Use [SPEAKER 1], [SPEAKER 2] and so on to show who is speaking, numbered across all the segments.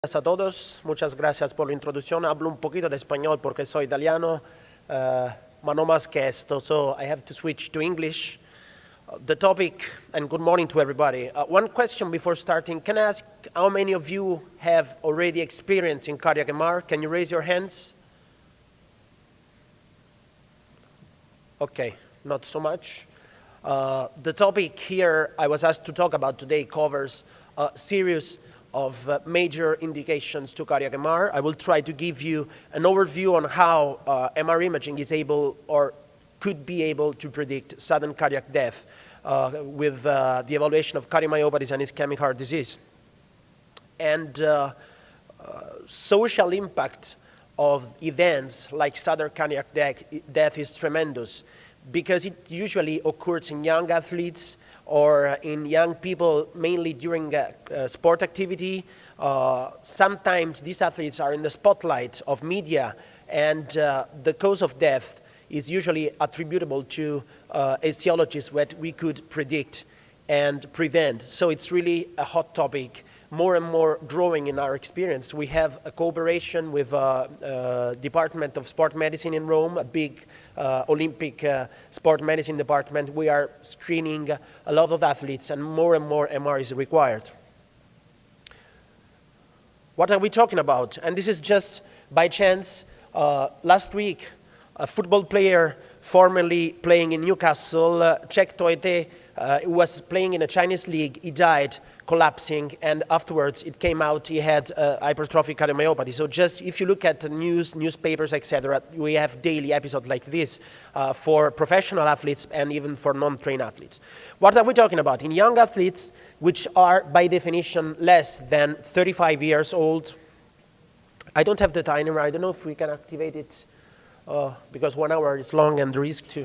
[SPEAKER 1] Gracias a todos, muchas gracias por la introducción. Hablo un poquito de español porque soy italiano, ma no más que esto, so I have to switch to English. The topic, and good morning to everybody. One question before starting, can I ask how many of you have already experienced in cardiac MR? Can you raise your hands? Okay, not so much. The topic here I was asked to talk about today covers a series of major indications to cardiac MR. I will try to give you an overview on how MR imaging is able or could be able to predict sudden cardiac death with the evaluation of cardiomyopathies and ischemic heart disease. And social impact of events like sudden cardiac death is tremendous because it usually occurs in young athletes or in young people, mainly during sport activity. Sometimes these athletes are in the spotlight of media, and the cause of death is usually attributable to etiologies that we could predict and prevent. So it's really a hot topic, more and more growing in our experience. We have a cooperation with Department of Sport Medicine in Rome, a big Olympic sport medicine department. We are screening a lot of athletes, and more MR is required. What are we talking about? And this is just by chance. Last week, a football player formerly playing in Newcastle, Cheick Toité, was playing in a Chinese league. He died collapsing, and afterwards it came out he had hypertrophic cardiomyopathy. So just if you look at the newspapers, etc., we have daily episodes like this for professional athletes and even for non-trained athletes. What are we talking about? In young athletes, which are by definition less than 35 years old. I don't have the timer. I don't know if we can activate it because 1 hour is long and the risk to...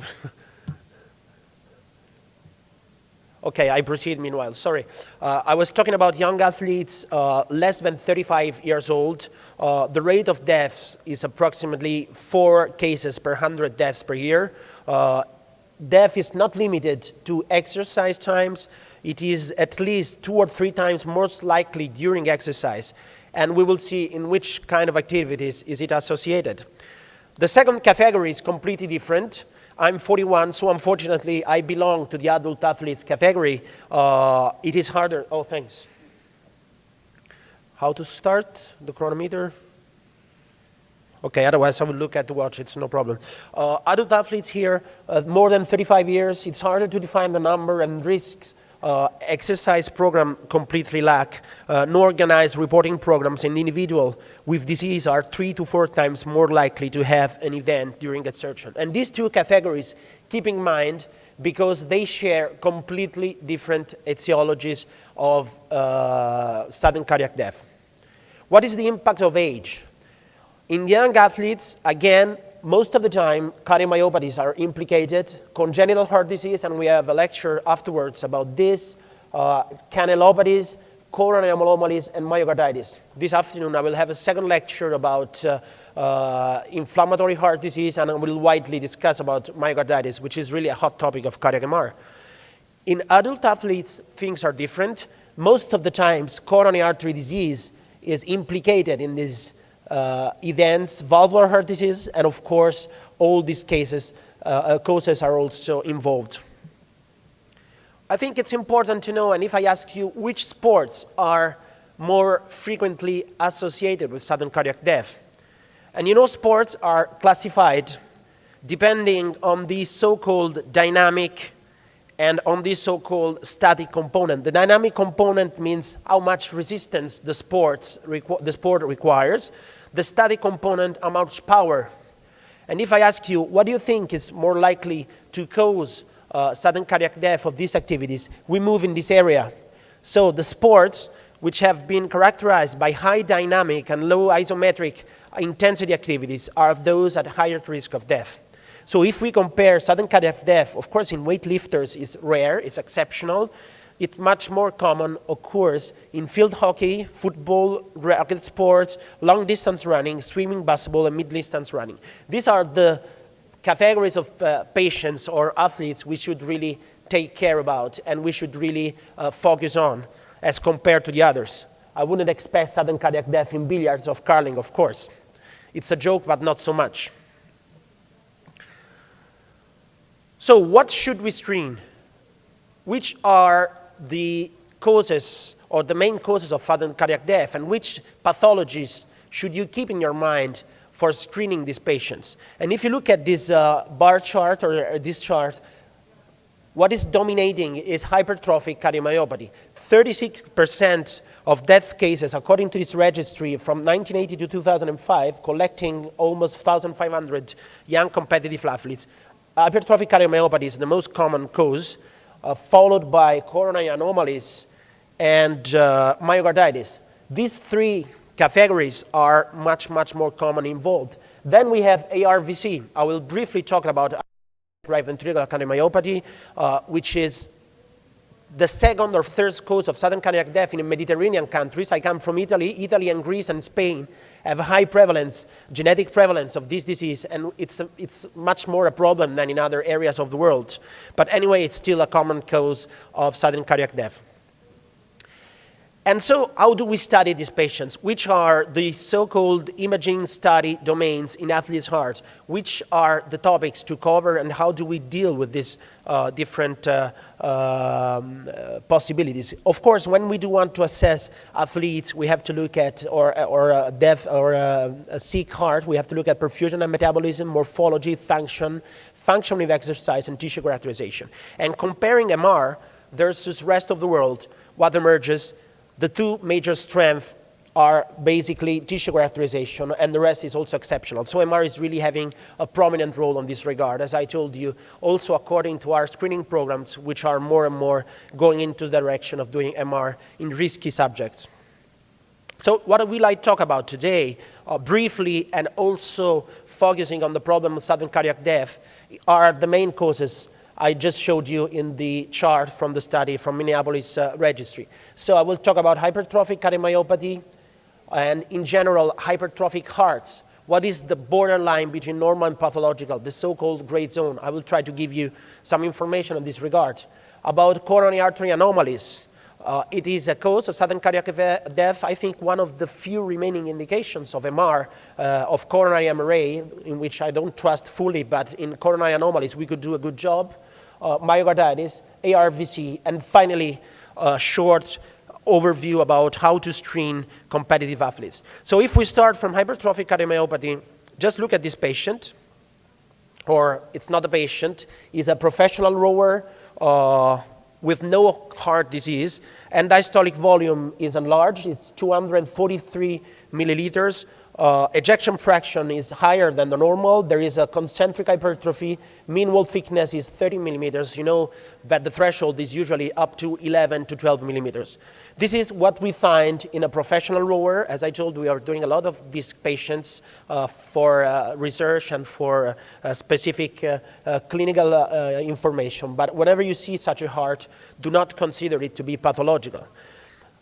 [SPEAKER 1] Okay, I proceed meanwhile, sorry. I was talking about young athletes less than 35 years old. The rate of deaths is approximately 4 cases per 100 deaths per year. Death is not limited to exercise times. It is at least 2 or 3 times most likely during exercise. And we will see in which kind of activities is it associated. The second category is completely different. I'm 41, so unfortunately I belong to the adult athletes category. It is harder. Oh, thanks. How to start the chronometer? Okay, otherwise I will look at the watch, it's no problem. Adult athletes here, more than 35 years, it's harder to define the number and risks. Exercise program completely lack. No organized reporting programs, and individual with disease are 3 to 4 times more likely to have an event during exertion. And these two categories, keep in mind, because they share completely different etiologies of sudden cardiac death. What is the impact of age? In young athletes, again, most of the time, cardiomyopathies are implicated, congenital heart disease, and we have a lecture afterwards about this, canalopathies, coronary anomalies, and myocarditis. This afternoon, I will have a second lecture about inflammatory heart disease, and I will widely discuss about myocarditis, which is really a hot topic of cardiac MR. In adult athletes, things are different. Most of the times, coronary artery disease is implicated in these events, valvular heart disease, and of course, all these causes are also involved. I think it's important to know, and if I ask you which sports are more frequently associated with sudden cardiac death, and you know sports are classified depending on the so-called dynamic and on the so-called static component. The dynamic component means how much resistance the sport requires. The static component, how much power. And if I ask you, what do you think is more likely to cause sudden cardiac death of these activities, we move in this area. So the sports which have been characterized by high dynamic and low isometric intensity activities are those at higher risk of death. So if we compare sudden cardiac death, of course in weightlifters is rare, it's exceptional. It much more common occurs in field hockey, football, racket sports, long distance running, swimming, basketball, and mid-distance running. These are the categories of patients or athletes we should really take care about and we should really focus on as compared to the others. I wouldn't expect sudden cardiac death in billiards or curling, of course. It's a joke, but not so much. So what should we screen? Which are the causes or the main causes of sudden cardiac death, and which pathologies should you keep in your mind for screening these patients? And if you look at this bar chart or this chart, what is dominating is hypertrophic cardiomyopathy. 36% of death cases, according to this registry from 1980 to 2005, collecting almost 1,500 young competitive athletes, hypertrophic cardiomyopathy is the most common cause, followed by coronary anomalies and myocarditis. These three categories are much, much more common involved. Then we have ARVC. I will briefly talk about right ventricular cardiomyopathy, which is the second or third cause of sudden cardiac death in Mediterranean countries. I come from Italy. Italy and Greece and Spain have a high prevalence, genetic prevalence of this disease, and it's much more a problem than in other areas of the world. But anyway, it's still a common cause of sudden cardiac death. And so how do we study these patients? Which are the so-called imaging study domains in athlete's heart? Which are the topics to cover, and how do we deal with these different possibilities? Of course, when we do want to assess athletes, we have to look at, or a deaf or a sick heart, we have to look at perfusion and metabolism, morphology, function with exercise, and tissue characterization. And comparing MR versus rest of the world, what emerges? The two major strengths are basically tissue characterization, and the rest is also exceptional. So MR is really having a prominent role in this regard, as I told you, also according to our screening programs, which are more and more going into the direction of doing MR in risky subjects. So what will I talk about today, briefly, and also focusing on the problem of sudden cardiac death, are the main causes I just showed you in the chart from the study from Minneapolis registry. So I will talk about hypertrophic cardiomyopathy and, in general, hypertrophic hearts. What is the borderline between normal and pathological, the so-called gray zone? I will try to give you some information in this regard. About coronary artery anomalies. It is a cause of sudden cardiac death. I think one of the few remaining indications of MR, of coronary MRA, in which I don't trust fully, but in coronary anomalies we could do a good job. Myocarditis, ARVC, and finally a short overview about how to screen competitive athletes. So if we start from hypertrophic cardiomyopathy, just look at this patient, or it's not a patient, he's a professional rower with no heart disease, and diastolic volume is enlarged. It's 243 milliliters. Ejection fraction is higher than the normal. There is a concentric hypertrophy. Mean wall thickness is 30 millimeters. You know that the threshold is usually up to 11 to 12 millimeters. This is what we find in a professional rower. As I told you, we are doing a lot of these patients for research and for specific clinical information. But whenever you see such a heart, do not consider it to be pathological.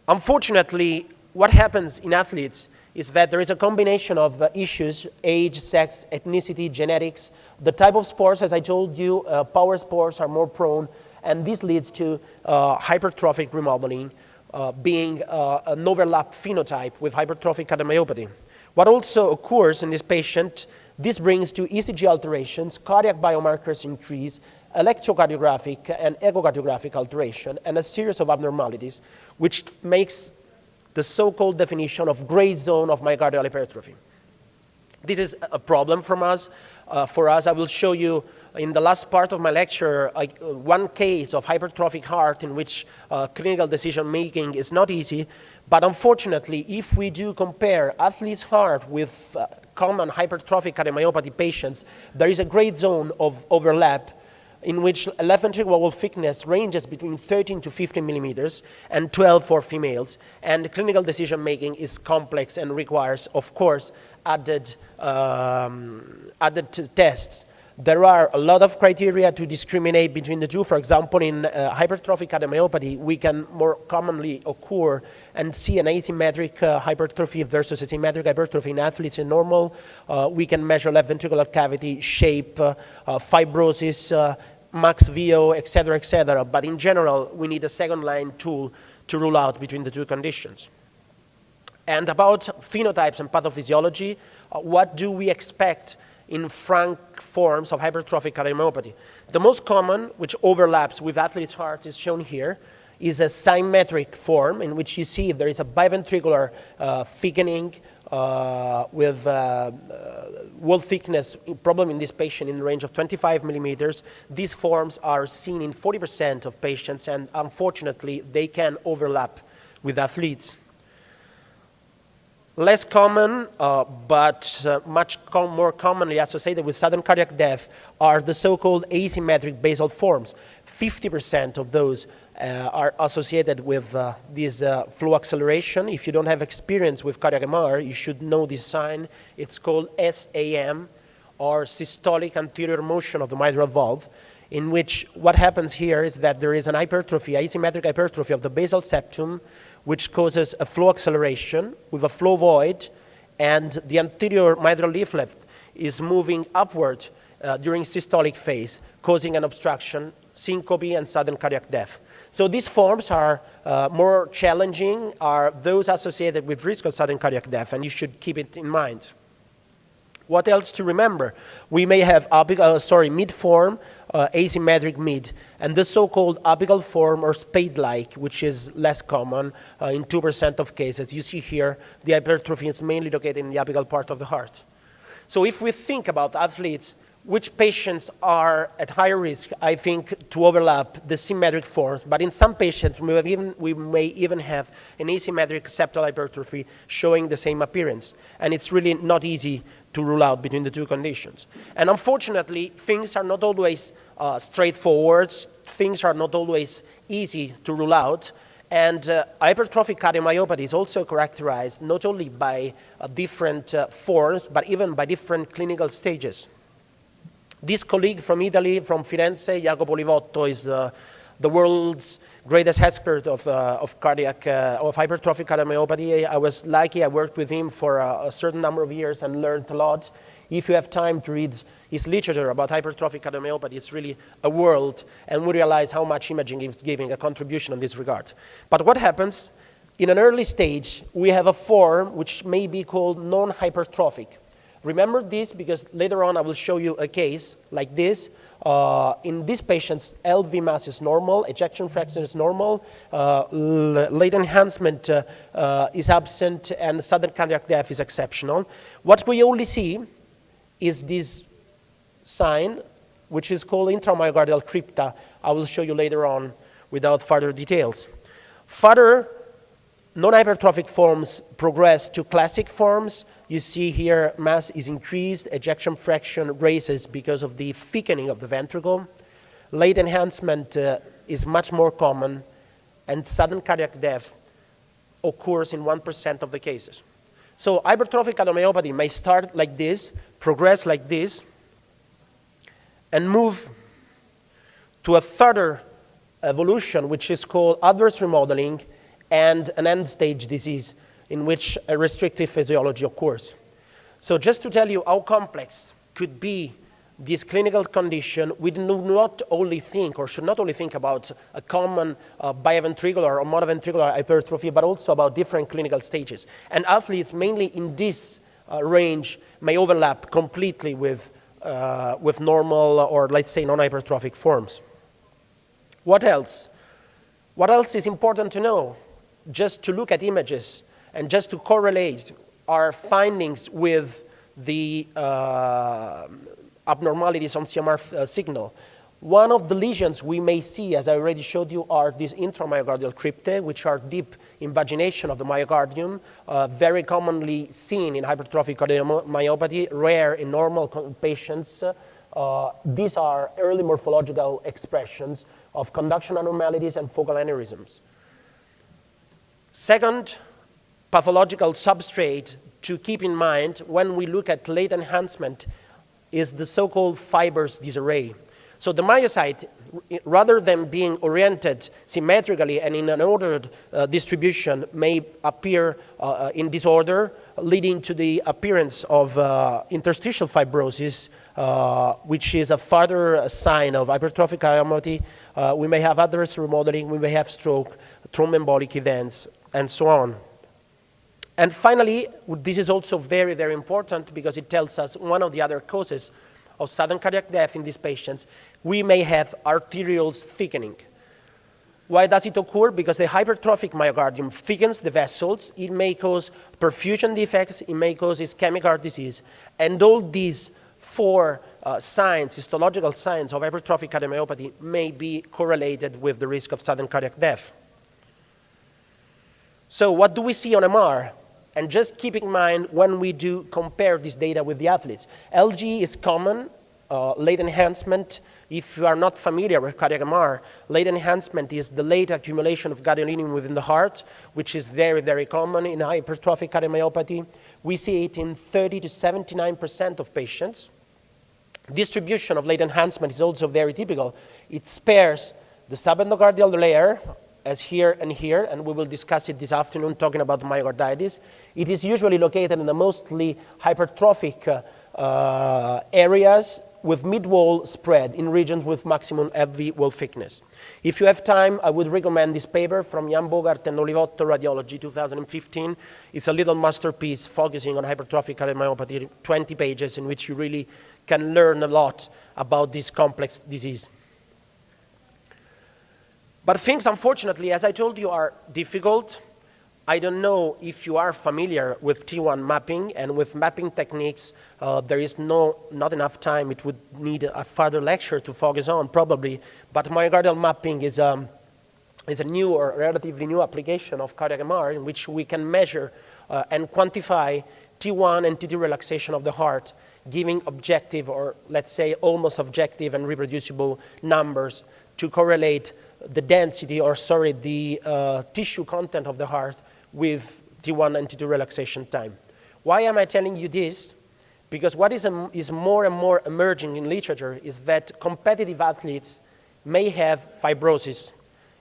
[SPEAKER 1] Unfortunately, what happens in athletes is that there is a combination of issues: age, sex, ethnicity, genetics. The type of sports, as I told you, power sports are more prone, and this leads to hypertrophic remodeling, being an overlap phenotype with hypertrophic cardiomyopathy. What also occurs in this patient, this brings to ECG alterations, cardiac biomarkers increase, electrocardiographic and echocardiographic alteration, and a series of abnormalities, which makes the so-called definition of gray zone of myocardial hypertrophy. This is a problem for us. I will show you in the last part of my lecture one case of hypertrophic heart in which clinical decision-making is not easy. But unfortunately, if we do compare athlete's heart with common hypertrophic cardiomyopathy patients, there is a gray zone of overlap in which left ventricular wall thickness ranges between 13 to 15 millimeters and 12 for females. And clinical decision-making is complex and requires, of course, added tests. There are a lot of criteria to discriminate between the two. For example, in hypertrophic cardiomyopathy, we can more commonly occur and see an asymmetric hypertrophy versus a symmetric hypertrophy in athletes in normal. We can measure left ventricular cavity shape, fibrosis, max VO, et cetera, but in general, we need a second-line tool to rule out between the two conditions. And about phenotypes and pathophysiology, what do we expect in frank forms of hypertrophic cardiomyopathy? The most common, which overlaps with athlete's heart, is shown here, is a symmetric form in which you see there is a biventricular thickening with wall thickness problem in this patient in the range of 25 millimeters. These forms are seen in 40% of patients, and unfortunately, they can overlap with athletes. Less common, but much more commonly associated with sudden cardiac death are the so-called asymmetric basal forms. 50% of those are associated with this flow acceleration. If you don't have experience with cardiac MR, you should know this sign. It's called SAM, or systolic anterior motion of the mitral valve, in which what happens here is that there is an hypertrophy, asymmetric hypertrophy of the basal septum, which causes a flow acceleration with a flow void, and the anterior mitral leaflet is moving upward during systolic phase, causing an obstruction, syncope, and sudden cardiac death. So these forms are more challenging, are those associated with risk of sudden cardiac death, and you should keep it in mind. What else to remember? We may have mid-form, asymmetric mid, and the so-called apical form or spade-like, which is less common in 2% of cases. You see here, the hypertrophy is mainly located in the apical part of the heart. So if we think about athletes, which patients are at higher risk, I think, to overlap the symmetric forms, but in some patients, we may even have an asymmetric septal hypertrophy showing the same appearance, and it's really not easy to rule out between the two conditions. And unfortunately, things are not always straightforward, things are not always easy to rule out, and hypertrophic cardiomyopathy is also characterized not only by different forms, but even by different clinical stages. This colleague from Italy, from Firenze, Jacopo Livotto, is the world's greatest expert of hypertrophic cardiomyopathy. I was lucky, I worked with him for a certain number of years and learned a lot. If you have time to read his literature about hypertrophic cardiomyopathy, it's really a world, and we realize how much imaging is giving a contribution in this regard. But what happens? In an early stage, we have a form which may be called non-hypertrophic. Remember this because later on I will show you a case like this. In these patients, LV mass is normal, ejection fraction is normal, late enhancement is absent, and sudden cardiac death is exceptional. What we only see is this sign, which is called intramyocardial crypta. I will show you later on without further details. Further, non-hypertrophic forms progress to classic forms. You see here mass is increased, ejection fraction raises because of the thickening of the ventricle. Late enhancement is much more common, and sudden cardiac death occurs in 1% of the cases. So hypertrophic cardiomyopathy may start like this, progress like this, and move to a further evolution, which is called adverse remodeling, and an end-stage disease in which a restrictive physiology occurs. So just to tell you how complex could be this clinical condition, we do not only think, or should not only think about a common biventricular or monoventricular hypertrophy, but also about different clinical stages. And athletes, mainly in this range, may overlap completely with normal or, let's say, non-hypertrophic forms. What else? What else is important to know? Just to look at images and just to correlate our findings with the abnormalities on CMR signal. One of the lesions we may see, as I already showed you, are these intramyocardial cryptae, which are deep invagination of the myocardium, very commonly seen in hypertrophic cardiomyopathy, rare in normal patients. These are early morphological expressions of conduction abnormalities and focal aneurysms. Second pathological substrate to keep in mind when we look at late enhancement is the so-called fibers disarray. So the myocyte, rather than being oriented symmetrically and in an ordered distribution, may appear in disorder, leading to the appearance of interstitial fibrosis, which is a further sign of hypertrophic cardiomyopathy. We may have adverse remodeling, we may have stroke, thromboembolic events, and so on. And finally, this is also very, very important because it tells us one of the other causes of sudden cardiac death in these patients. We may have arterioles thickening. Why does it occur? Because the hypertrophic myocardium thickens the vessels. It may cause perfusion defects. It may cause ischemic heart disease. And all these four signs, histological signs of hypertrophic cardiomyopathy may be correlated with the risk of sudden cardiac death. So what do we see on MR? And just keep in mind when we do compare this data with the athletes. LG is common, late enhancement. If you are not familiar with cardiac MR, late enhancement is the late accumulation of gadolinium within the heart, which is very, very common in hypertrophic cardiomyopathy. We see it in 30 to 79% of patients. Distribution of late enhancement is also very typical. It spares the subendocardial layer, as here, and we will discuss it this afternoon talking about myocarditis. It is usually located in the mostly hypertrophic areas with mid-wall spread in regions with maximum FV wall thickness. If you have time, I would recommend this paper from Jan Bogart and Olivotto, Radiology, 2015. It's a little masterpiece focusing on hypertrophic cardiomyopathy, 20 pages in which you really can learn a lot about this complex disease. But things, unfortunately, as I told you, are difficult. I don't know if you are familiar with T1 mapping, and with mapping techniques, there is not enough time. It would need a further lecture to focus on, probably. But myocardial mapping is a new or relatively new application of cardiac MR in which we can measure and quantify T1 and T2 relaxation of the heart, giving objective, or let's say almost objective and reproducible numbers to correlate the density, the tissue content of the heart with T1 and T2 relaxation time. Why am I telling you this? Because what is more and more emerging in literature is that competitive athletes may have fibrosis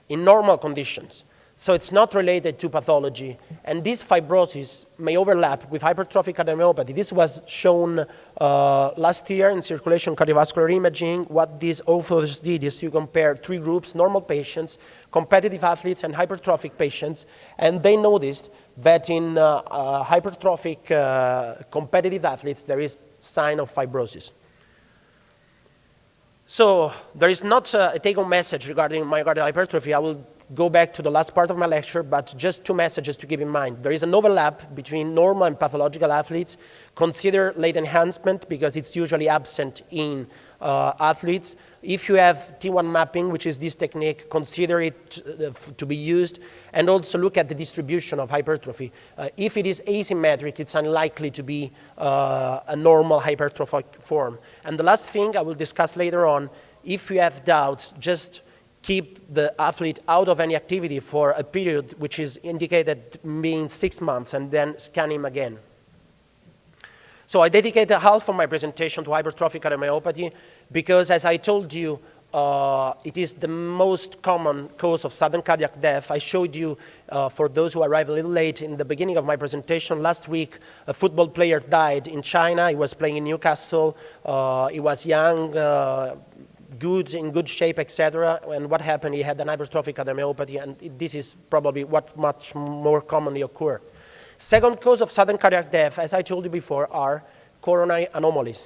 [SPEAKER 1] in normal conditions. So it's not related to pathology. And this fibrosis may overlap with hypertrophic cardiomyopathy. This was shown last year in Circulation Cardiovascular Imaging. What these authors did is to compare three groups: normal patients, competitive athletes, and hypertrophic patients. And they noticed that in hypertrophic competitive athletes, there is sign of fibrosis. So there is not a take-home message regarding myocardial hypertrophy. I will go back to the last part of my lecture, but just two messages to keep in mind. There is an overlap between normal and pathological athletes. Consider late enhancement because it's usually absent in athletes. If you have T1 mapping, which is this technique, consider it to be used, and also look at the distribution of hypertrophy. If it is asymmetric, it's unlikely to be a normal hypertrophic form. And the last thing I will discuss later on, if you have doubts, just keep the athlete out of any activity for a period which is indicated being 6 months, and then scan him again. So I dedicated half of my presentation to hypertrophic cardiomyopathy because, as I told you, it is the most common cause of sudden cardiac death. I showed you, for those who arrived a little late, in the beginning of my presentation, last week, a football player died in China. He was playing in Newcastle. He was young, in good shape, etc. And what happened? He had an hypertrophic cardiomyopathy, and this is probably what much more commonly occur. Second cause of sudden cardiac death, as I told you before, are coronary anomalies.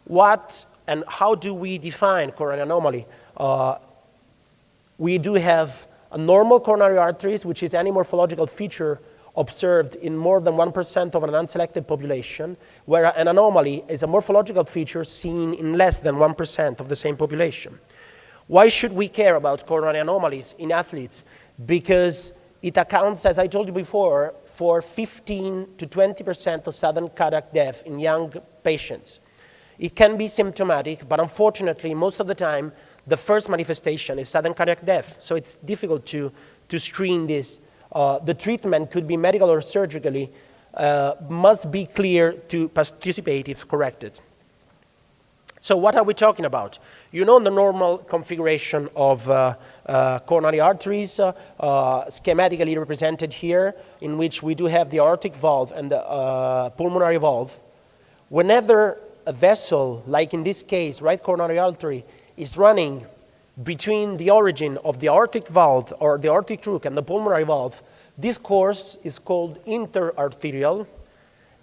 [SPEAKER 1] What and how do we define coronary anomaly? We do have a normal coronary arteries, which is any morphological feature observed in more than 1% of an unselected population, where an anomaly is a morphological feature seen in less than 1% of the same population. Why should we care about coronary anomalies in athletes? Because it accounts, as I told you before, for 15 to 20% of sudden cardiac death in young patients. It can be symptomatic, but unfortunately, most of the time, the first manifestation is sudden cardiac death. So it's difficult to screen this. The treatment could be medical or surgically, must be clear to participate if corrected. So what are we talking about? You know the normal configuration of coronary arteries, schematically represented here, in which we do have the aortic valve and the pulmonary valve. Whenever a vessel, like in this case, right coronary artery, is running between the origin of the aortic valve or the aortic root and the pulmonary valve, This course is called interarterial.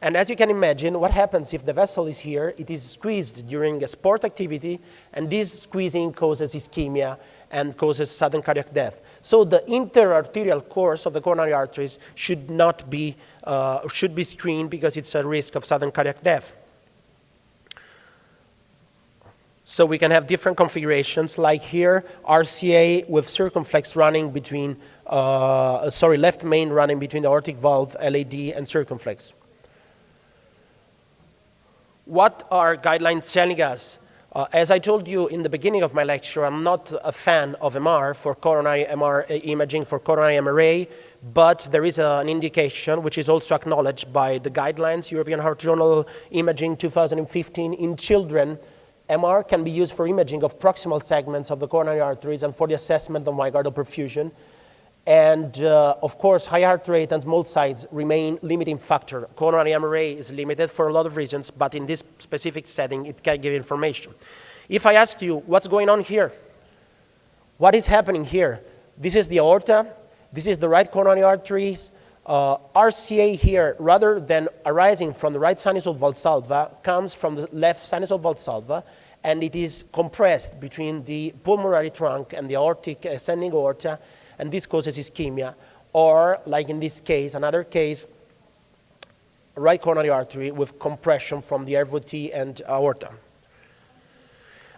[SPEAKER 1] And as you can imagine, what happens if the vessel is here, it is squeezed during a sport activity, and this squeezing causes ischemia and causes sudden cardiac death. So the interarterial course of the coronary arteries should be screened because it's a risk of sudden cardiac death. So we can have different configurations, like here, RCA with circumflex running between, left main running between the aortic valve, LAD, and circumflex. What are guidelines telling us? As I told you in the beginning of my lecture, I'm not a fan of MR for coronary MR imaging, for coronary MRA, but there is an indication, which is also acknowledged by the guidelines, European Heart Journal Imaging 2015, in children. MR can be used for imaging of proximal segments of the coronary arteries and for the assessment of myocardial perfusion. And of course, high heart rate and small size remain limiting factor. Coronary MRA is limited for a lot of reasons, but in this specific setting, it can give information. If I asked you, what's going on here? What is happening here? This is the aorta. This is the right coronary arteries. RCA here, rather than arising from the right sinus valsalva, comes from the left sinus valsalva, and it is compressed between the pulmonary trunk and the aortic ascending aorta, and this causes ischemia. Or, like in this case, another case, right coronary artery with compression from the RVT and aorta.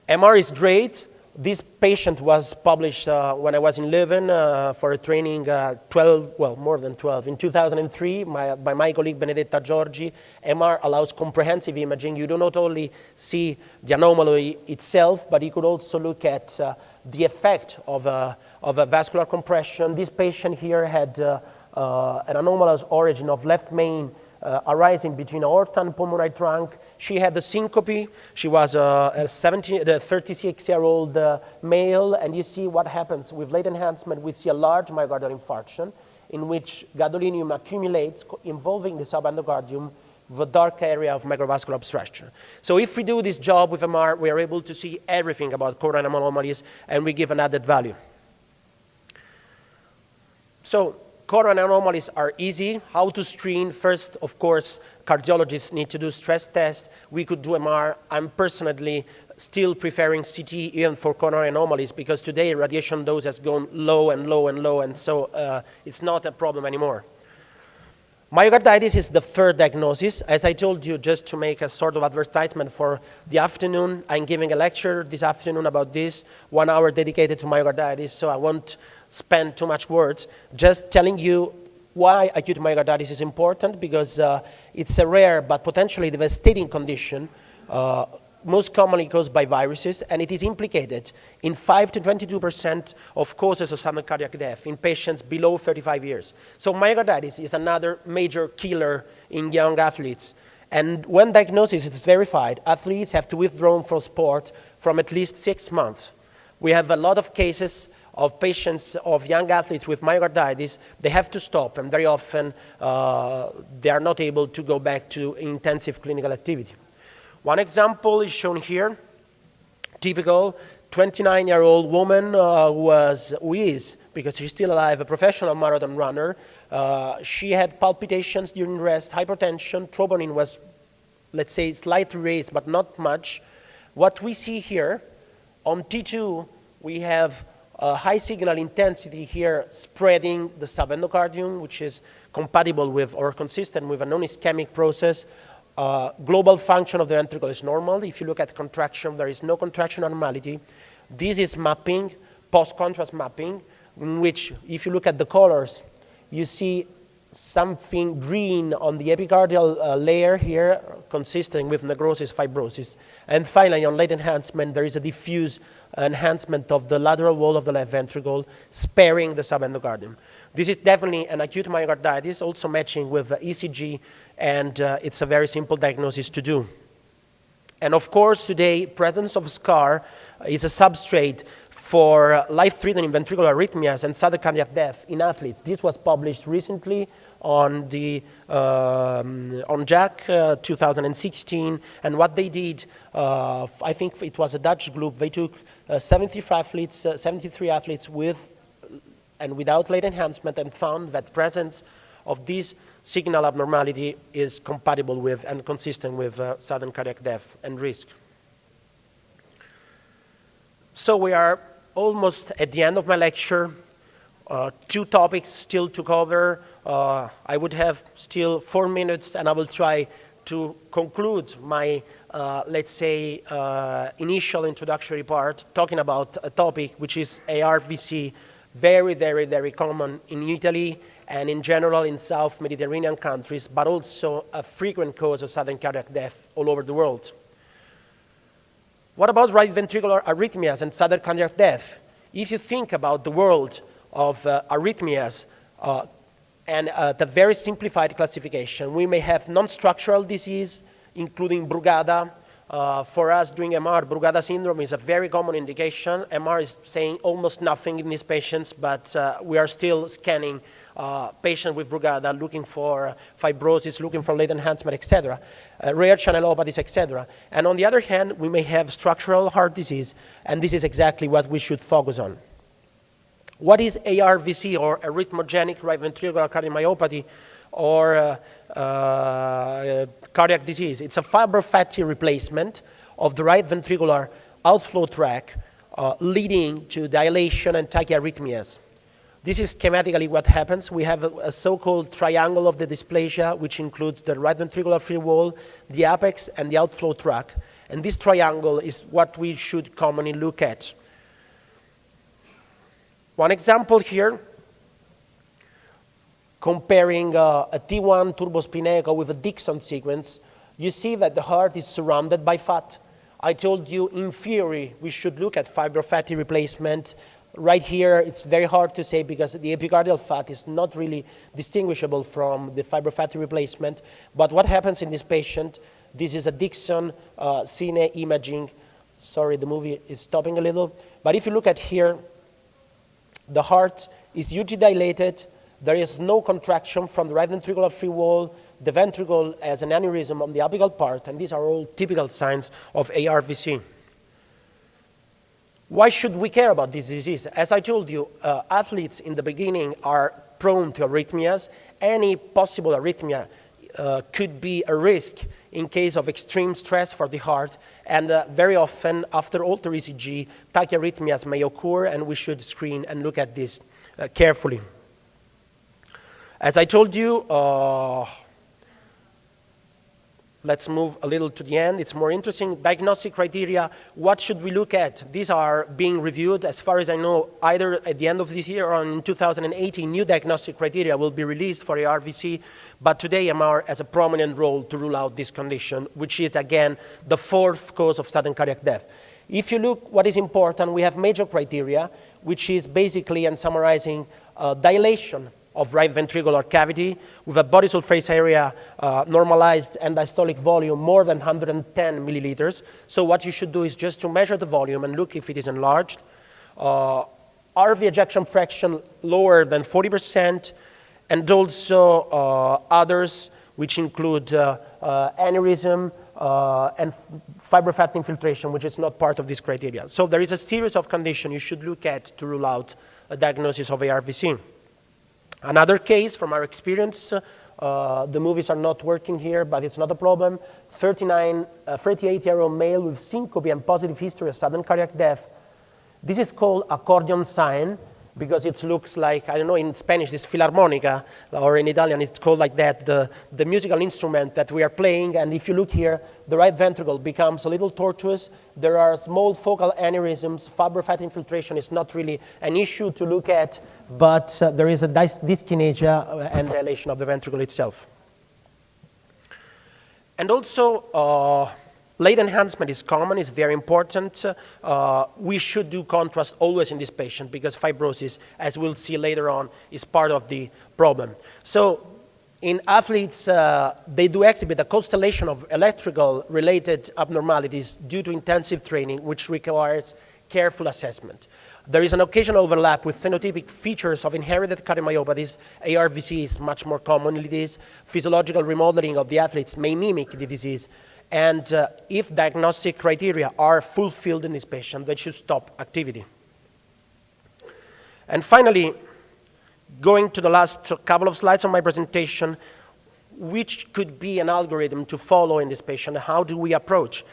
[SPEAKER 1] MR is great. This patient was published when I was in Leuven for a training more than 12. In 2003, by my colleague Benedetta Giorgi. MR allows comprehensive imaging. You do not only see the anomaly itself, but you could also look at the effect of a vascular compression. This patient here had an anomalous origin of left main arising between aorta and pulmonary trunk. She had the syncope. She was a 36-year-old male, and you see what happens with late enhancement. We see a large myocardial infarction in which gadolinium accumulates, involving the subendocardium, the dark area of microvascular obstruction. So if we do this job with MR, we are able to see everything about coronary anomalies, and we give an added value. So coronary anomalies are easy. How to screen? First, of course, cardiologists need to do stress tests. We could do MR. I'm personally still preferring CT even for coronary anomalies because today radiation dose has gone low and low and low, and so it's not a problem anymore. Myocarditis is the third diagnosis. As I told you, just to make a sort of advertisement for the afternoon, I'm giving a lecture this afternoon about this, 1 hour dedicated to myocarditis, so I won't spend too much words, just telling you why acute myocarditis is important, because it's a rare but potentially devastating condition, most commonly caused by viruses, and it is implicated in 5 to 22% of causes of sudden cardiac death in patients below 35 years. So myocarditis is another major killer in young athletes. And when diagnosis is verified, athletes have to withdraw from sport from at least 6 months. We have a lot of cases of patients, of young athletes with myocarditis. They have to stop, and very often they are not able to go back to intensive clinical activity. One example is shown here. Typical 29-year-old woman who is, because she's still alive, a professional marathon runner. She had palpitations during rest, hypertension. Troponin was, let's say, slightly raised, but not much. What we see here, on T2, we have high signal intensity here spreading the subendocardium, which is compatible with or consistent with a non-ischemic process. Global function of the ventricle is normal. If you look at contraction, there is no contraction abnormality. This is mapping, post-contrast mapping, in which if you look at the colors, you see something green on the epicardial layer here, consistent with necrosis, fibrosis. And finally, on late enhancement, there is a diffuse enhancement of the lateral wall of the left ventricle, sparing the subendocardium. This is definitely an acute myocarditis, also matching with ECG, and it's a very simple diagnosis to do. And of course, today, presence of scar is a substrate for life-threatening ventricular arrhythmias and sudden cardiac death in athletes. This was published recently on the on JACC 2016, and what they did, I think it was a Dutch group. They took 73 athletes with and without late enhancement, and found that presence of this signal abnormality is compatible with and consistent with sudden cardiac death and risk. So we are almost at the end of my lecture. 2 topics still to cover. I would have still 4 minutes, and I will try to conclude my, let's say, initial introductory part, talking about a topic which is ARVC, very, very, very common in Italy and in general in South Mediterranean countries, but also a frequent cause of sudden cardiac death all over the world. What about right ventricular arrhythmias and sudden cardiac death? If you think about the world of arrhythmias and the very simplified classification, we may have non-structural disease, including Brugada. For us doing MR, Brugada syndrome is a very common indication. MR is saying almost nothing in these patients, but we are still scanning patients with Brugada, looking for fibrosis, looking for late enhancement, etc., rare channelopathies, etc. And on the other hand, we may have structural heart disease, and this is exactly what we should focus on. What is ARVC, or arrhythmogenic right ventricular cardiomyopathy, or cardiac disease? It's a fibrofatty replacement of the right ventricular outflow tract leading to dilation and tachyarrhythmias. This is schematically what happens. We have a so-called triangle of the dysplasia, which includes the right ventricular free wall, the apex, and the outflow tract. And this triangle is what we should commonly look at. One example here, comparing a T1 turbospin echo with a Dixon sequence, you see that the heart is surrounded by fat. I told you, in theory, we should look at fibrofatty replacement. Right here, it's very hard to say because the epicardial fat is not really distinguishable from the fibrofatty replacement. But what happens in this patient, this is a Dixon cine imaging. Sorry, the movie is stopping a little. But if you look at here, the heart is hugely dilated. There is no contraction from the right ventricular free wall. The ventricle has an aneurysm on the apical part, and these are all typical signs of ARVC. Why should we care about this disease? As I told you, athletes in the beginning are prone to arrhythmias. Any possible arrhythmia could be a risk in case of extreme stress for the heart, and very often after Holter ECG, tachyarrhythmias may occur, and we should screen and look at this carefully. As I told you, let's move a little to the end. It's more interesting. Diagnostic criteria, what should we look at? These are being reviewed. As far as I know, either at the end of this year or in 2018, new diagnostic criteria will be released for ARVC. But today, MR has a prominent role to rule out this condition, which is, again, the 4th cause of sudden cardiac death. If you look what is important, we have major criteria, which is basically, and summarizing, dilation of right ventricular cavity with a body surface area normalized and diastolic volume more than 110 milliliters. So what you should do is just to measure the volume and look if it is enlarged. RV ejection fraction lower than 40%, and also others, which include aneurysm and fibrofat infiltration, which is not part of this criteria. So there is a series of conditions you should look at to rule out a diagnosis of ARVC. Another case from our experience, the movies are not working here, but it's not a problem. 38-year-old male with syncope and positive history of sudden cardiac death. This is called accordion sign because it looks like, I don't know, in Spanish, this filarmonica, or in Italian, it's called like that, the musical instrument that we are playing. And if you look here, the right ventricle becomes a little tortuous. There are small focal aneurysms. Fibrofat infiltration is not really an issue to look at, but there is a dyskinesia and dilation of the ventricle itself. And also, late enhancement is common, is very important. We should do contrast always in this patient because fibrosis, as we'll see later on, is part of the problem. So in athletes, they do exhibit a constellation of electrical related abnormalities due to intensive training, which requires careful assessment. There is an occasional overlap with phenotypic features of inherited cardiomyopathies. ARVC is much more commonly this. Physiological remodeling of the athletes may mimic the disease. And if diagnostic criteria are fulfilled in this patient, they should stop activity. And finally, Going to the last couple of slides of my presentation, which could be an algorithm to follow in this patient? How do we approach?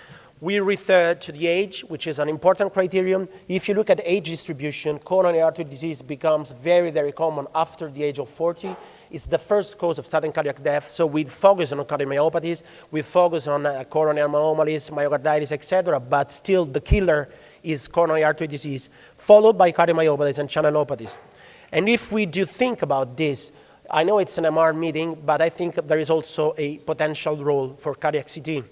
[SPEAKER 1] We refer to the age, which is an important criterion. If you look at age distribution, coronary artery disease becomes very, very common after the age of 40. It's the first cause of sudden cardiac death, so we focus on cardiomyopathies, we focus on coronary anomalies, myocarditis, etc., but still the killer is coronary artery disease, followed by cardiomyopathies and channelopathies. And if we do think about this, I know it's an MR meeting, but I think there is also a potential role for cardiac CT.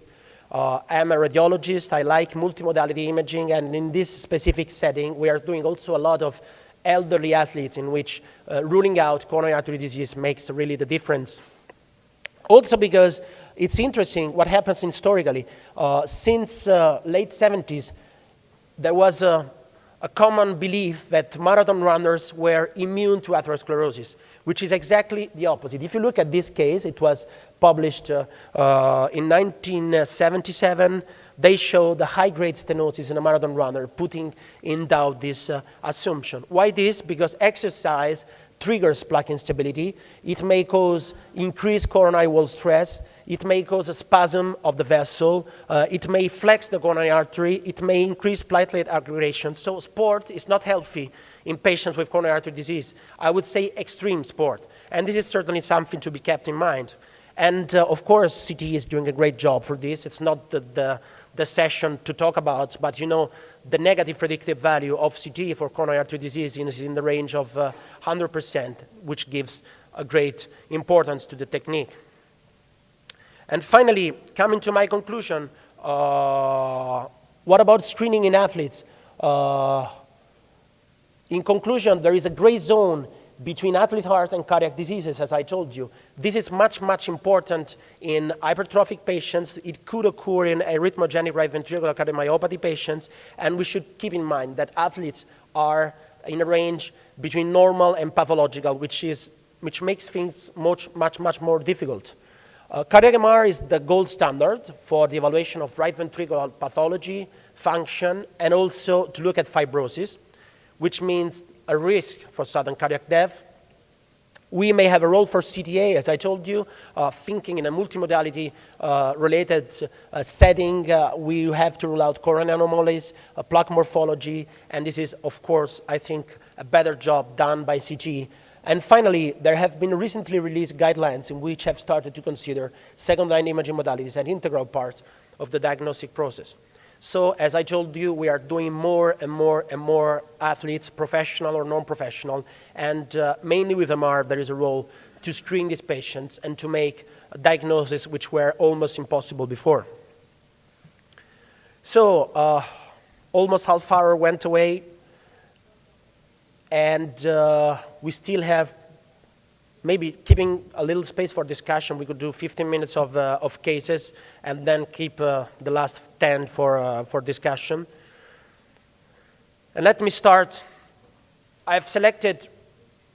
[SPEAKER 1] I'm a radiologist, I like multimodality imaging, and in this specific setting, we are doing also a lot of elderly athletes in which ruling out coronary artery disease makes really the difference. Also because it's interesting what happens historically. Since late 70s, there was a common belief that marathon runners were immune to atherosclerosis, which is exactly the opposite. If you look at this case, it was published in 1977. They show the high-grade stenosis in a marathon runner, putting in doubt this assumption. Why this? Because exercise triggers plaque instability. It may cause increased coronary wall stress. It may cause a spasm of the vessel. It may flex the coronary artery. It may increase platelet aggregation. So sport is not healthy in patients with coronary artery disease. I would say extreme sport. And this is certainly something to be kept in mind. And of course, CT is doing a great job for this. It's not the session to talk about, but you know, the negative predictive value of CT for coronary artery disease is in the range of 100%, which gives a great importance to the technique. And finally, coming to my conclusion, what about screening in athletes? In conclusion, there is a gray zone between athlete heart and cardiac diseases, as I told you. This is much, much important in hypertrophic patients. It could occur in arrhythmogenic right ventricular cardiomyopathy patients, and we should keep in mind that athletes are in a range between normal and pathological, which makes things much more difficult. Cardiac MR is the gold standard for the evaluation of right ventricular pathology, function, and also to look at fibrosis, which means a risk for sudden cardiac death. We may have a role for CTA, as I told you, thinking in a multimodality related setting. We have to rule out coronary anomalies, plaque morphology, and this is, of course, I think, a better job done by CT. And finally, there have been recently released guidelines in which have started to consider second-line imaging modalities an integral part of the diagnostic process. So, as I told you, we are doing more and more athletes, professional or non-professional, and mainly with MR, there is a role to screen these patients and to make a diagnosis which were almost impossible before. So, almost half hour went away, and we still have, maybe keeping a little space for discussion, we could do 15 minutes of cases and then keep the last 10 for discussion. And let me start. I've selected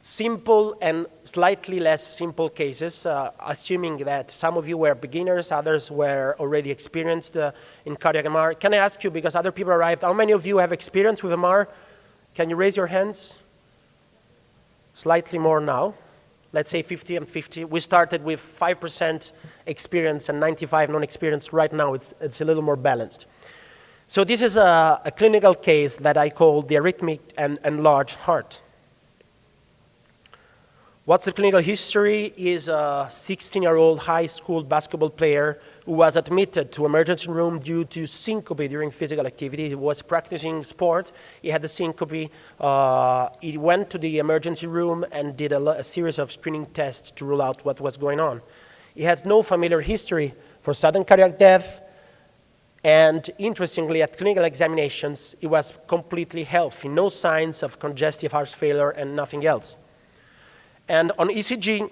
[SPEAKER 1] simple and slightly less simple cases, assuming that some of you were beginners, others were already experienced in cardiac MR. Can I ask you, because other people arrived, how many of you have experience with MR? Can you raise your hands? Slightly more now. Let's say 50 and 50. We started with 5% experience and 95 non-experience. Right now, it's a little more balanced. So this is a clinical case that I call the arrhythmic and enlarged heart. What's the clinical history? Is a 16-year-old high school basketball player who was admitted to emergency room due to syncope during physical activity. He was practicing sport. He had the syncope. He went to the emergency room and did a series of screening tests to rule out what was going on. He had no familiar history for sudden cardiac death. And interestingly, at clinical examinations, he was completely healthy. No signs of congestive heart failure and nothing else. And on ECG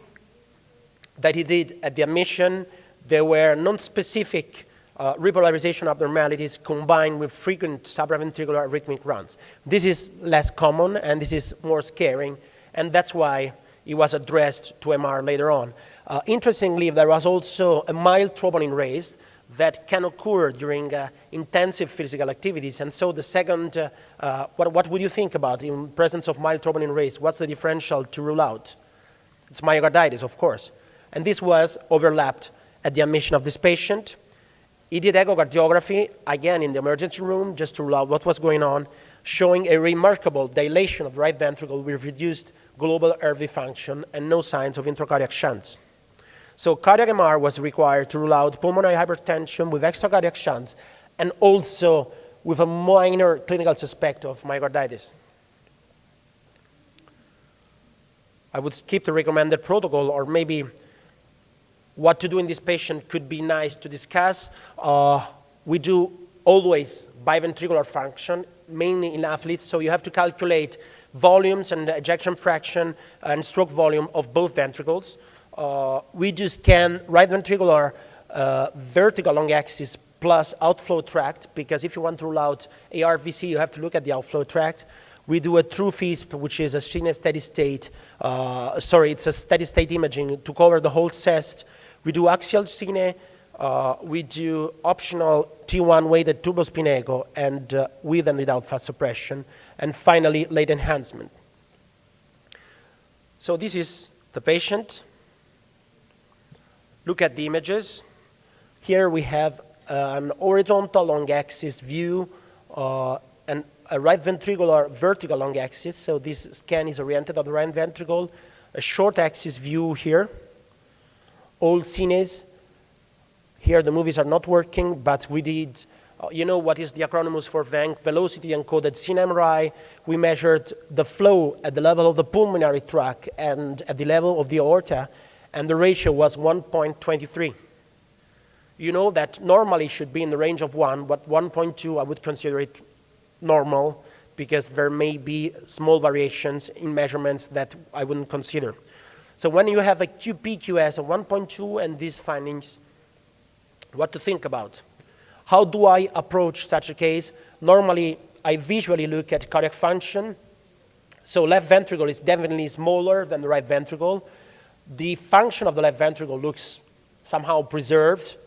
[SPEAKER 1] that he did at the admission, there were non-specific repolarization abnormalities combined with frequent supraventricular arrhythmic runs. This is less common, and this is more scaring, and that's why it was addressed to MR later on. Interestingly, there was also a mild troponin raise, that can occur during intensive physical activities. And so the second, what would you think about in presence of mild troponin raise? What's the differential to rule out? It's myocarditis, of course. And this was overlapped at the admission of this patient. He did echocardiography, again in the emergency room, just to rule out what was going on, showing a remarkable dilation of the right ventricle with reduced global RV function and no signs of intracardiac shunts. So cardiac MR was required to rule out pulmonary hypertension with extracardiac shunts and also with a minor clinical suspect of myocarditis. I would skip the recommended protocol, or maybe what to do in this patient could be nice to discuss. We do always biventricular function, mainly in athletes, so you have to calculate volumes and ejection fraction and stroke volume of both ventricles. We do scan right ventricular vertical long axis plus outflow tract, because if you want to rule out ARVC, you have to look at the outflow tract. We do a true FISP, which is a cine steady state, it's a steady state imaging to cover the whole chest. We do axial cine, we do optional T1 weighted turbospin echo, and with and without fast suppression, and finally late enhancement. So this is the patient. Look at the images. Here we have an horizontal long axis view and a right ventricular vertical long axis. So this scan is oriented on the right ventricle. A short axis view here. All cines. Here the movies are not working, but we did, you know what is the acronym for VENC, velocity encoded cine MRI. We measured the flow at the level of the pulmonary tract and at the level of the aorta, and the ratio was 1.23. You know that normally should be in the range of 1, but 1.2 I would consider it normal, because there may be small variations in measurements that I wouldn't consider. So when you have a QPQS of 1.2 and these findings, what to think about? How do I approach such a case? Normally, I visually look at cardiac function. So left ventricle is definitely smaller than the right ventricle. The function of the left ventricle looks somehow preserved.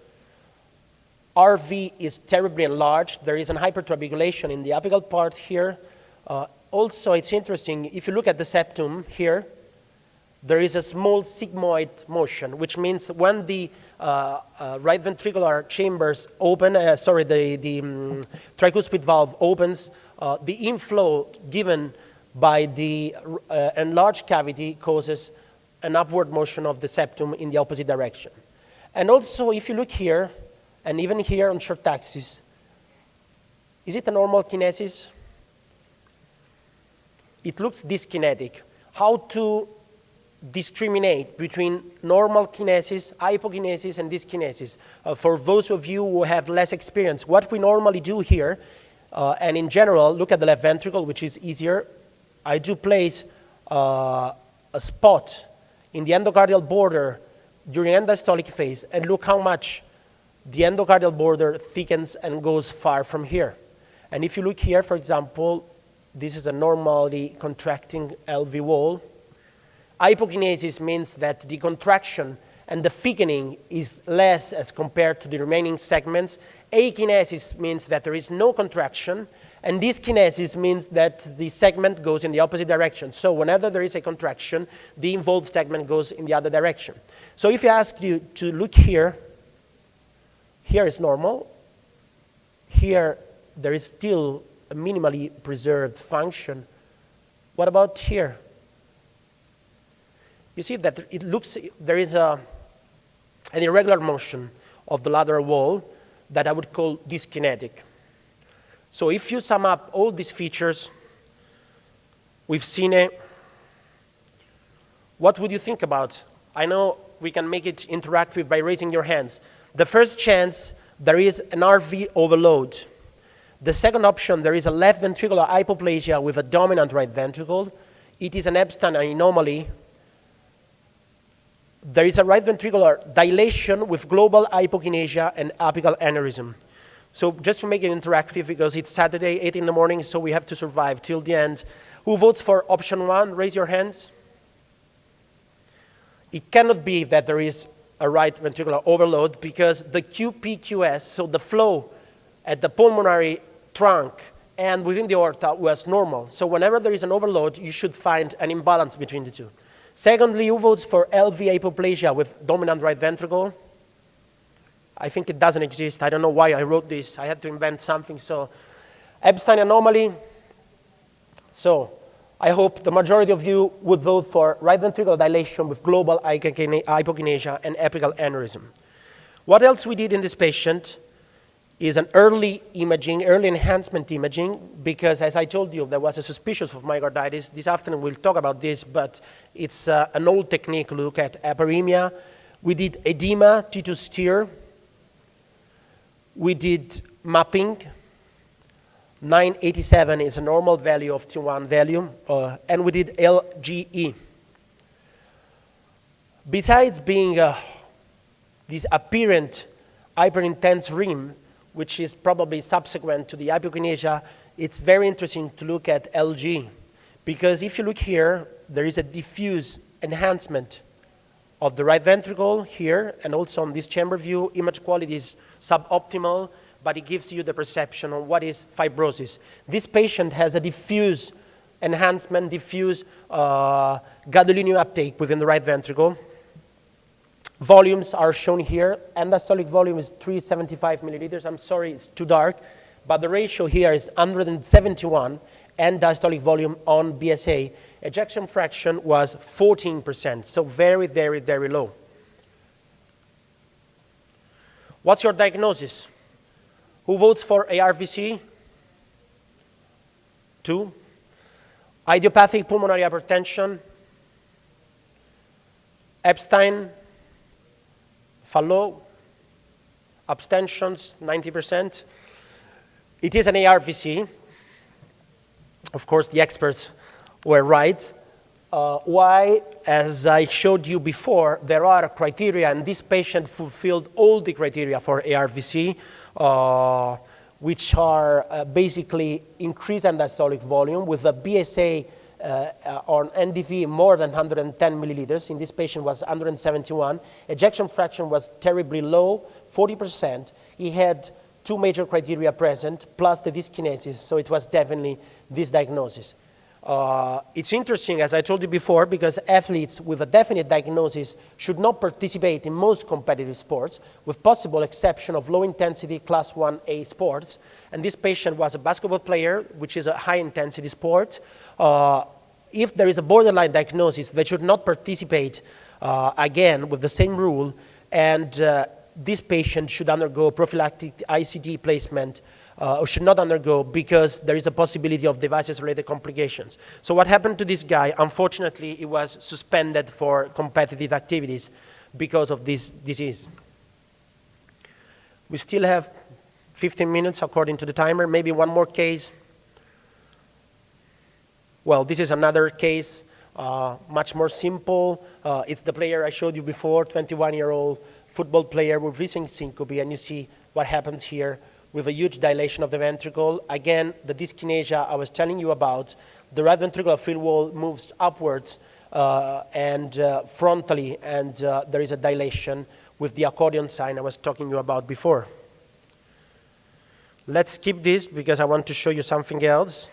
[SPEAKER 1] RV is terribly enlarged. There is an hypertrabeculation in the apical part here. Also, it's interesting, if you look at the septum here, there is a small sigmoid motion, which means when the right ventricular chambers open, the tricuspid valve opens, the inflow given by the enlarged cavity causes an upward motion of the septum in the opposite direction. And also, if you look here, and even here on short axis, is it a normal kinesis? It looks dyskinetic. How to discriminate between normal kinesis, hypokinesis, and dyskinesis? For those of you who have less experience, what we normally do here, and in general, look at the left ventricle, which is easier. I do place a spot in the endocardial border during endostolic phase, and look how much the endocardial border thickens and goes far from here. And if you look here, for example, this is a normally contracting LV wall. Hypokinesis means that the contraction and the thickening is less as compared to the remaining segments. Akinesis means that there is no contraction, and dyskinesis means that the segment goes in the opposite direction. So whenever there is a contraction, the involved segment goes in the other direction. So if I ask you to look here, here is normal. Here there is still a minimally preserved function. What about here? You see that it looks, there is an irregular motion of the lateral wall that I would call dyskinetic. So if you sum up all these features, we've seen it. What would you think about? I know we can make it interactive by raising your hands. The first chance, there is an RV overload. The second option, there is a left ventricular hypoplasia with a dominant right ventricle. It is an Epstein anomaly. There is a right ventricular dilation with global hypokinesia and apical aneurysm. So just to make it interactive, because it's Saturday, 8 in the morning, so we have to survive till the end. Who votes for option 1? Raise your hands. It cannot be that there is a right ventricular overload because the QPQS, so the flow at the pulmonary trunk and within the aorta was normal. So whenever there is an overload, you should find an imbalance between the two. Secondly, who votes for LV hypoplasia with dominant right ventricle? I think it doesn't exist. I don't know why I wrote this. I had to invent something. So Epstein anomaly. So I hope the majority of you would vote for right ventricular dilation with global hypokinesia and apical aneurysm. What else we did in this patient is an early imaging, early enhancement imaging, because as I told you, there was a suspicion of myocarditis. This afternoon we'll talk about this, but it's an old technique to look at aperemia. We did edema, T2 steer. We did mapping. 987 is a normal value of T1 value, and we did LGE. Besides being this apparent hyperintense rim, which is probably subsequent to the hypokinesia, it's very interesting to look at LG. Because if you look here, there is a diffuse enhancement of the right ventricle here, and also on this chamber view, image quality is suboptimal, but it gives you the perception of what is fibrosis. This patient has a diffuse enhancement, diffuse gadolinium uptake within the right ventricle. Volumes are shown here. End-diastolic volume is 375 milliliters. I'm sorry, it's too dark, but the ratio here is 171 end-diastolic volume on BSA. Ejection fraction was 14%, so very, very, very low. What's your diagnosis? Who votes for ARVC? 2. Idiopathic pulmonary hypertension. Epstein. Fallot. Abstentions, 90%. It is an ARVC. Of course, the experts were right. Why? As I showed you before, there are criteria, and this patient fulfilled all the criteria for ARVC, which are basically increased end-diastolic volume with a BSA on NDV more than 110 milliliters. In this patient was 171. Ejection fraction was terribly low, 40%. He had 2 major criteria present, plus the dyskinesis, so it was definitely this diagnosis. It's interesting, as I told you before, because athletes with a definite diagnosis should not participate in most competitive sports, with possible exception of low-intensity Class 1A sports. And this patient was a basketball player, which is a high-intensity sport. If there is a borderline diagnosis, they should not participate again with the same rule, and this patient should undergo prophylactic ICD placement or should not undergo because there is a possibility of devices-related complications. So what happened to this guy? Unfortunately, he was suspended for competitive activities because of this disease. We still have 15 minutes according to the timer, maybe one more case. Well, this is another case, much more simple. It's the player I showed you before, 21-year-old football player with recent syncope, and you see what happens here with a huge dilation of the ventricle. Again, the dyskinesia I was telling you about, the right ventricular field wall moves upwards and frontally, and there is a dilation with the accordion sign I was talking you about before. Let's skip this because I want to show you something else,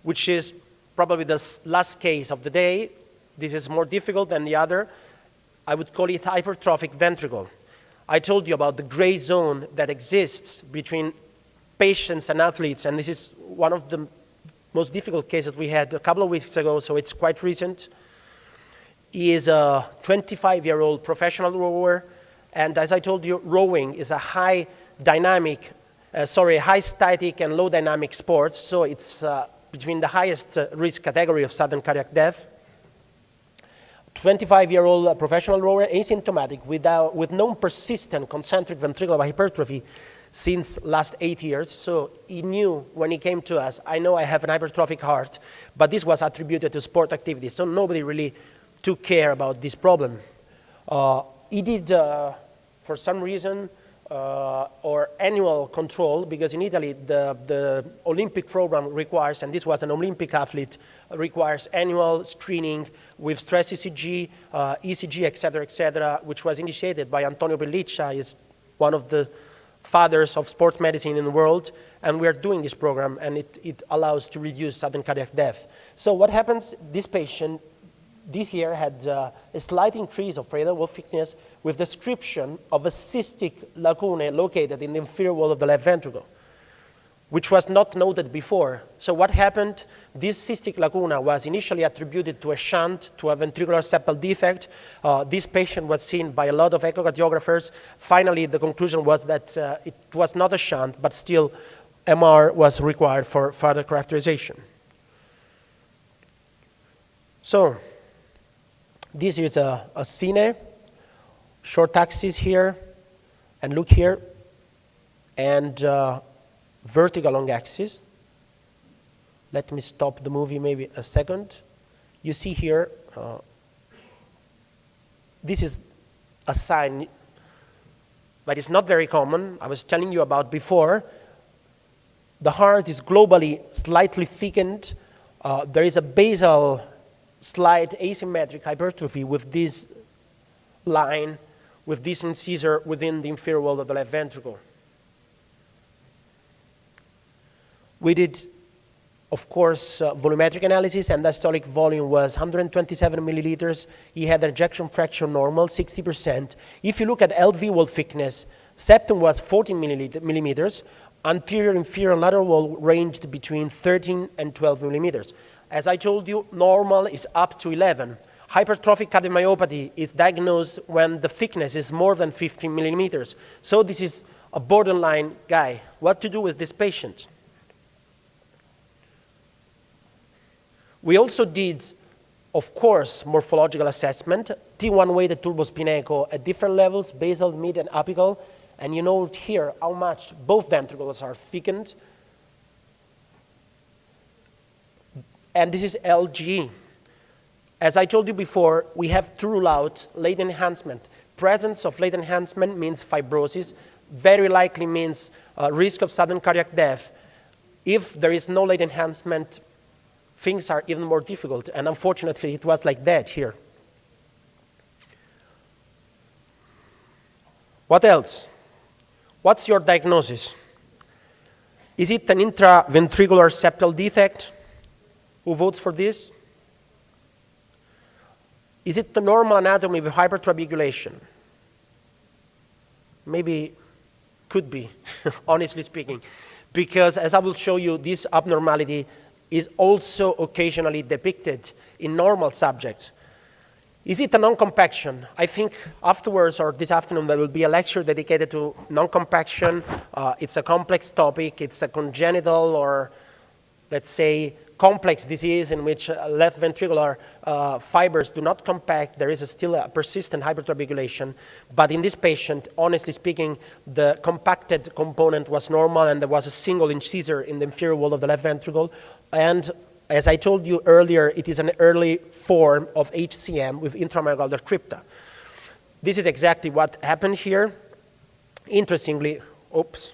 [SPEAKER 1] which is probably the last case of the day. This is more difficult than the other. I would call it hypertrophic ventricle. I told you about the gray zone that exists between patients and athletes, and this is one of the most difficult cases we had a couple of weeks ago, so it's quite recent. He is a 25-year-old professional rower, and as I told you, rowing is a high static and low dynamic sport, so it's between the highest risk category of sudden cardiac death. 25-year-old professional rower, asymptomatic, with no persistent concentric ventricular hypertrophy since last 8 years. So he knew when he came to us, I know I have an hypertrophic heart, but this was attributed to sport activity. So nobody really took care about this problem. He did, for some reason, or annual control, because in Italy the Olympic program requires, and this was an Olympic athlete, requires annual screening with stress ECG, ECG, et cetera, which was initiated by Antonio Belliccia. He's one of the fathers of sports medicine in the world, and we are doing this program, and it allows to reduce sudden cardiac death. So what happens, this patient this year had a slight increase of parietal wall thickness with description of a cystic lacunae located in the inferior wall of the left ventricle, which was not noted before. So what happened? This cystic lacuna was initially attributed to a shunt, to a ventricular septal defect. This patient was seen by a lot of echocardiographers. Finally, the conclusion was that it was not a shunt, but still MR was required for further characterization. So this is a cine, short axis here, and look here, and vertical long axis. Let me stop the movie maybe a second. You see here, this is a sign, but it's not very common. I was telling you about before. The heart is globally slightly thickened. There is a basal slight asymmetric hypertrophy with this line, with this incisor within the inferior wall of the left ventricle. We did, of course, volumetric analysis, and diastolic volume was 127 milliliters. He had an ejection fraction normal, 60%. If you look at LV wall thickness, septum was 14 millimeters. Anterior, inferior, and lateral wall ranged between 13 and 12 millimeters. As I told you, normal is up to 11. Hypertrophic cardiomyopathy is diagnosed when the thickness is more than 15 millimeters. So this is a borderline guy. What to do with this patient? We also did, of course, morphological assessment, T1 weighted turbospin echo at different levels, basal, mid, and apical. And you note here how much both ventricles are thickened. And this is LG. As I told you before, we have to rule out late enhancement. Presence of late enhancement means fibrosis, very likely means risk of sudden cardiac death. If there is no late enhancement, things are even more difficult, and unfortunately it was like that here. What else? What's your diagnosis? Is it an intraventricular septal defect? Who votes for this? Is it the normal anatomy with hypertrabeculation? Maybe could be, honestly speaking, because as I will show you, this abnormality is also occasionally depicted in normal subjects. Is it a non-compaction? I think afterwards or this afternoon there will be a lecture dedicated to non-compaction. It's a complex topic. It's a congenital or, let's say, complex disease in which left ventricular fibers do not compact. There is still a persistent hypertrabeculation. But in this patient, honestly speaking, the compacted component was normal and there was a single incisor in the inferior wall of the left ventricle. And as I told you earlier, it is an early form of HCM with intramyocardial crypta. This is exactly what happened here. Interestingly, oops.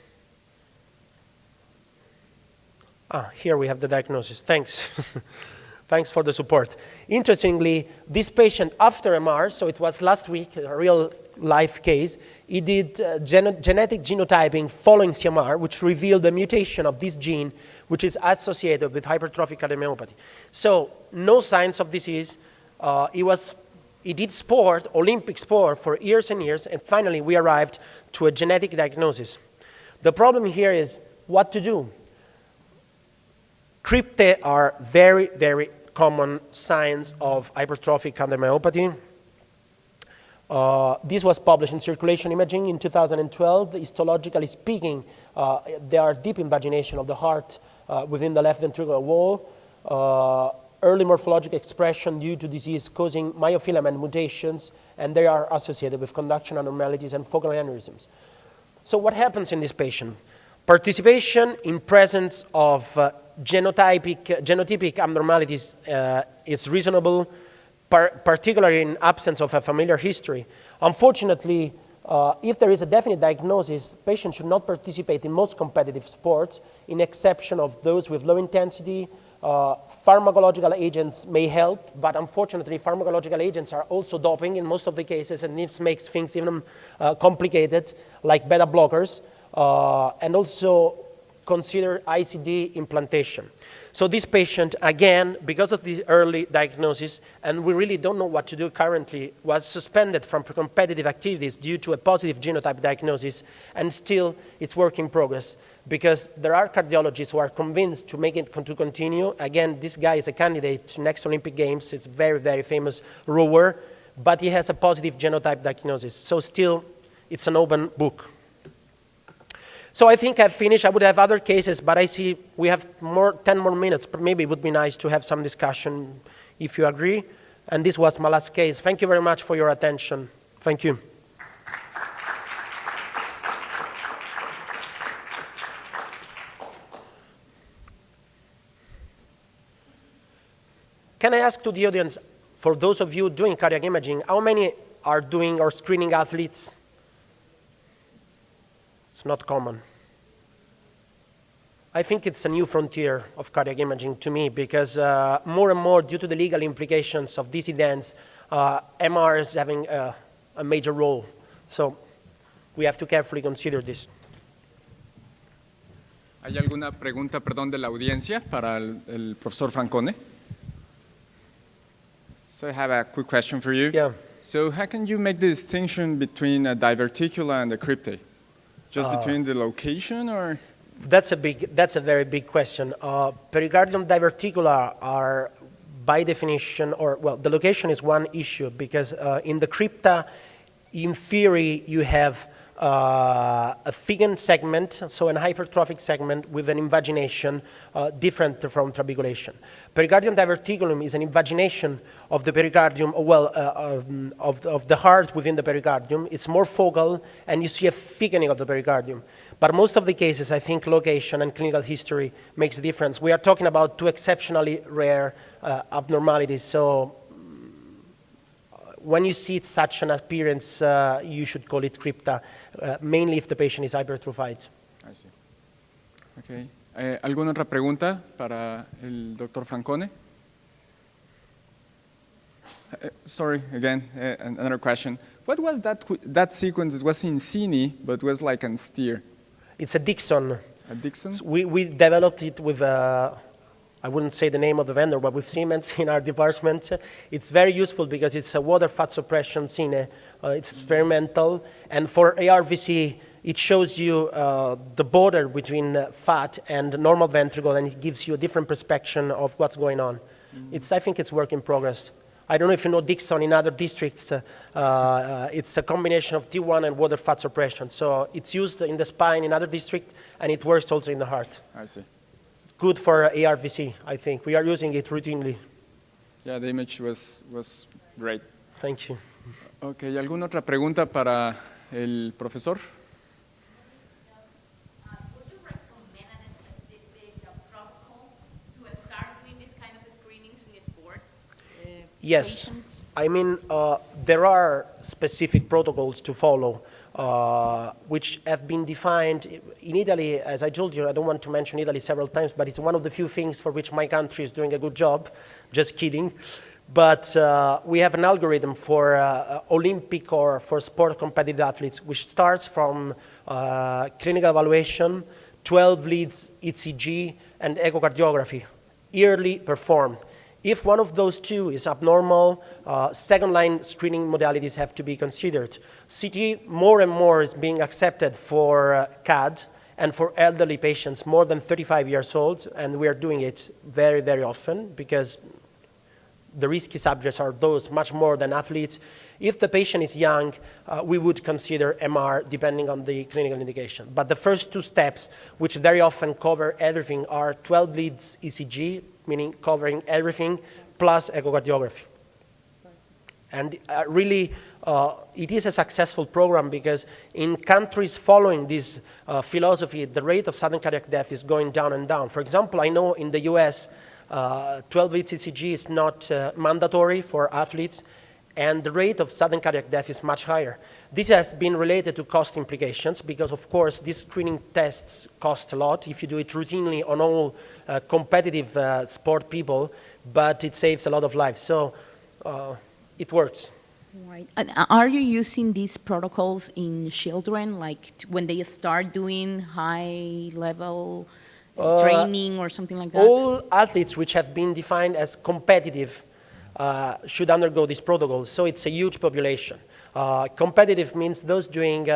[SPEAKER 1] Here we have the diagnosis. Thanks. Thanks for the support. Interestingly, this patient after MR, so it was last week, a real life case, he did genetic genotyping following CMR, which revealed the mutation of this gene, which is associated with hypertrophic cardiomyopathy. So no signs of disease. He did sport, Olympic sport, for years and years, and finally we arrived to a genetic diagnosis. The problem here is what to do. Cryptae are very, very common signs of hypertrophic cardiomyopathy. This was published in Circulation Imaging in 2012. Histologically speaking, there are deep invagination of the heart within the left ventricular wall. Early morphologic expression due to disease causing myofilament mutations, and they are associated with conduction abnormalities and focal aneurysms. So what happens in this patient? Participation in presence of genotypic abnormalities is reasonable, particularly in absence of a familiar history. Unfortunately, if there is a definite diagnosis, patients should not participate in most competitive sports, in exception of those with low intensity, Pharmacological agents may help, but unfortunately, pharmacological agents are also doping in most of the cases, and this makes things even complicated, like beta blockers, and also consider ICD implantation. So this patient, again, because of the early diagnosis, and we really don't know what to do currently, was suspended from competitive activities due to a positive genotype diagnosis, and still it's work in progress, because there are cardiologists who are convinced to make it to continue. Again, this guy is a candidate to next Olympic Games. It's very, very famous rower, but he has a positive genotype diagnosis. So still, it's an open book. So I think I've finished. I would have other cases, but I see we have 10 more minutes, but maybe it would be nice to have some discussion if you agree. And this was my last case. Thank you very much for your attention. Thank you. Can I ask to the audience, for those of you doing cardiac imaging, how many are doing or screening athletes? It's not common. I think it's a new frontier of cardiac imaging to me, because more and more, due to the legal implications of these events, MR is having a major role. So we have to carefully consider this.
[SPEAKER 2] ¿Hay alguna pregunta, perdón, de la audiencia para el profesor Francone? So I have a quick question for you.
[SPEAKER 1] Yeah.
[SPEAKER 2] So how can you make the distinction between a diverticula and a cryptae? Just between the location, or?
[SPEAKER 1] That's a very big question. Pericardium diverticula are, by definition, the location is one issue, because in the crypta, in theory, you have a thickened segment, so an hypertrophic segment with an invagination different from trabeculations. Pericardium diverticulum is an invagination of the pericardium, of the heart within the pericardium. It's more focal, and you see a thickening of the pericardium. But most of the cases, I think location and clinical history makes a difference. We are talking about two exceptionally rare abnormalities. So when you see such an appearance, you should call it crypta, mainly if the patient is hypertrophied.
[SPEAKER 2] I see. Okay. ¿Alguna otra pregunta para el Dr. Francone? Sorry, again, another question. What was that sequence? It was in Cine, but was like an steer.
[SPEAKER 1] It's a Dixon.
[SPEAKER 2] A Dixon?
[SPEAKER 1] We developed it with, I wouldn't say the name of the vendor, but with Siemens in our department. It's very useful because it's a water fat suppression Cine. It's experimental. And for ARVC, it shows you the border between fat and normal ventricle, and it gives you a different perspective of what's going on. I think it's work in progress. I don't know if you know Dixon in other districts. It's a combination of T1 and water fat suppression. So it's used in the spine in other districts, and it works also in the heart.
[SPEAKER 2] I see.
[SPEAKER 1] Good for ARVC, I think. We are using it routinely.
[SPEAKER 2] Yeah, the image was great.
[SPEAKER 1] Thank you.
[SPEAKER 2] Okay, ¿alguna otra pregunta para el profesor?
[SPEAKER 3] Would you recommend a specific protocol to start doing this kind of screenings in sports?
[SPEAKER 1] Yes.
[SPEAKER 3] Patients?
[SPEAKER 1] I mean, there are specific protocols to follow, which have been defined in Italy. As I told you, I don't want to mention Italy several times, but it's one of the few things for which my country is doing a good job. Just kidding. But we have an algorithm for Olympic or for sport competitive athletes, which starts from clinical evaluation, 12 leads ECG, and echocardiography, yearly performed. If one of those two is abnormal, second-line screening modalities have to be considered. CT more and more is being accepted for CAD and for elderly patients more than 35 years old, and we are doing it very, very often because the risky subjects are those much more than athletes. If the patient is young, we would consider MR depending on the clinical indication. But the first two steps, which very often cover everything, are 12 leads ECG, meaning covering everything, plus echocardiography. And really, it is a successful program because in countries following this philosophy, the rate of sudden cardiac death is going down and down. For example, I know in the US, 12 leads ECG is not mandatory for athletes, and the rate of sudden cardiac death is much higher. This has been related to cost implications because, of course, these screening tests cost a lot if you do it routinely on all competitive sport people, but it saves a lot of lives. So it works.
[SPEAKER 4] Right. And are you using these protocols in children, like when they start doing high-level training or something like that?
[SPEAKER 1] All athletes which have been defined as competitive should undergo these protocols, so it's a huge population. Competitive means those doing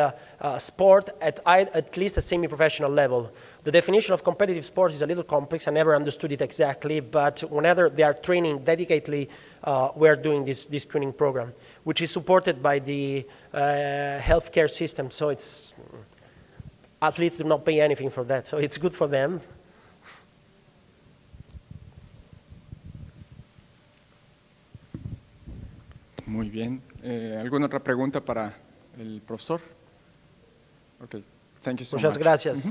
[SPEAKER 1] sport at least a semi-professional level. The definition of competitive sport is a little complex. I never understood it exactly, but whenever they are training dedicatedly, we're doing this screening program, which is supported by the healthcare system. So it's athletes do not pay anything for that, so it's good for them.
[SPEAKER 2] Muy bien. ¿Alguna otra pregunta para el profesor? Okay. Thank you so much.
[SPEAKER 1] Muchas gracias.